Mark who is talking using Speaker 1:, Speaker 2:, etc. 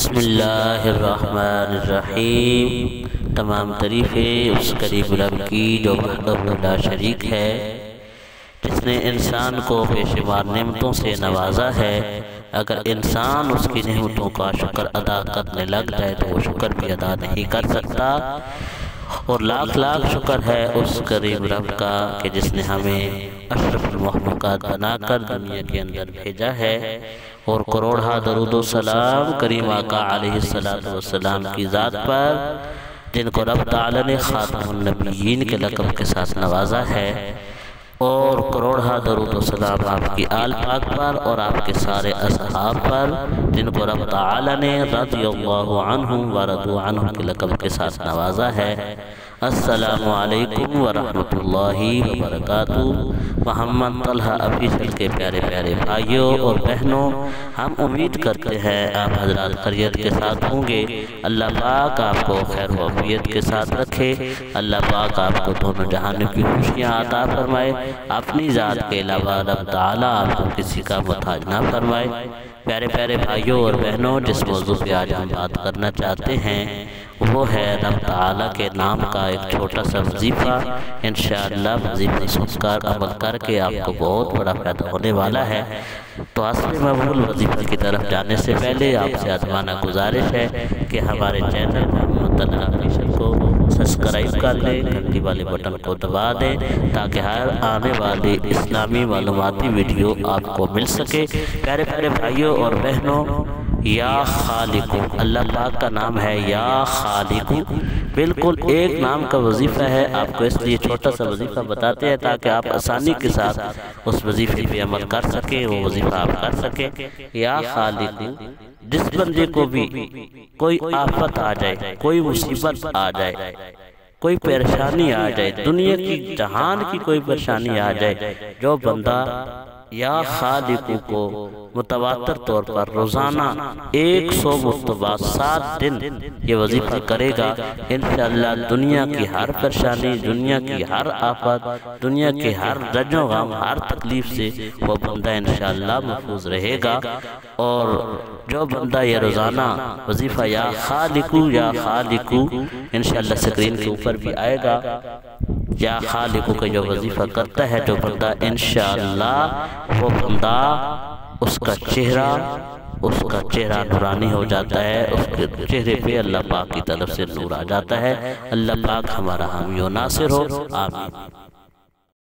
Speaker 1: بسم اللہ الرحمن الرحیم۔ تمام تعریفیں اس کریم رب کی جو وحدہ لا شریک ہے، جس نے انسان کو بے شمار نعمتوں سے نوازا ہے۔ اگر انسان اس کی نعمتوں کا شکر ادا کرنے لگ جائے تو وہ شکر بھی ادا نہیں کر سکتا، اور لاکھ لاکھ شکر ہے اس کریم رب کا کہ جس نے ہمیں اشرف المخلوقات بنا کر دنیا کے اندر بھیجا ہے، اور کروڑہا درود و سلام کریم آقا علیہ السلام کی ذات پر، جن کو رب تعالی نے خاتم النبیین کے لقب کے ساتھ نوازا ہے، اور کروڑہا درود و سلام آپ کی آل پاک پر اور آپ کے سارے اصحاب پر، جن کو رب تعالی نے رضی اللہ عنہم ورضوا عنہ کے لقب کے ساتھ نوازا ہے۔ السلام علیکم ورحمۃ اللہ وبرکاتہ۔ محمد طلحہ آفیشل کے پیارے پیارے بھائیوں اور بہنوں، ہم امید کرتے ہیں آپ حضرات خیریت کے ساتھ ہوں گے۔ اللہ پاک آپ کو خیر و عافیت کے ساتھ رکھے، اللہ پاک آپ کو دونوں جہانوں کی خوشیاں عطا فرمائے، اپنی ذات کے علاوہ رب تعالیٰ آپ کو کسی کا محتاج نہ فرمائے۔ پیارے پیارے بھائیوں اور بہنوں، جس موضوع پہ آج ہم بات کرنا چاہتے ہیں وہ ہے رب تعالیٰ کے نام کا ایک چھوٹا سا وظیفہ۔ انشاءاللہ وظیفہ سن کر عمل کر کے آپ کو بہت بڑا فائدہ ہونے والا ہے۔ تو اصل مقبول وظیفے کی طرف جانے سے پہلے آپ سے آزمانہ گزارش ہے کہ ہمارے چینل محمد طلحہ آفیشل کو سبسکرائب کر لیں، گھنٹی والے بٹن کو دبا دیں تاکہ ہر آنے والی اسلامی معلوماتی ویڈیو آپ کو مل سکے۔ پیارے پیارے بھائیوں اور بہنوں، یا خالق، اللہ پاک کا نام ہے یا خالق، بالکل ایک نام کا وظیفہ ہے۔ آپ کو اس لیے چھوٹا سا وظیفہ بتاتے ہیں تاکہ آپ آسانی کے ساتھ اس وظیفے پہ عمل کر سکیں، وہ وظیفہ آپ کر سکیں۔ یا خالق، جس بندے کو بھی کوئی آفت آ جائے، کوئی مصیبت آ جائے، کوئی پریشانی آ جائے، دنیا کی جہان کی کوئی پریشانی آ جائے، جو بندہ یا خالق کو متواتر طور پر روزانہ 100 مرتبہ 7 دن یہ وظیفہ کرے گا، انشاءاللہ دنیا کی ہر پریشانی، دنیا کی ہر آفت، دنیا کے ہر رنج و غم، ہر تکلیف سے وہ بندہ انشاءاللہ محفوظ رہے گا۔ اور جو بندہ یہ روزانہ وظیفہ یا خالق انشاءاللہ سکرین کے اوپر بھی آئے گا، یا خالق کا جو وظیفہ کرتا ہے جو بندہ، انشاءاللہ وہ بندہ اس کا چہرہ نورانی ہو جاتا ہے، اس کے چہرے پہ اللہ پاک کی طرف سے نور آ جاتا ہے۔ اللہ پاک ہمارا حامی و ناصر ہو، آمین۔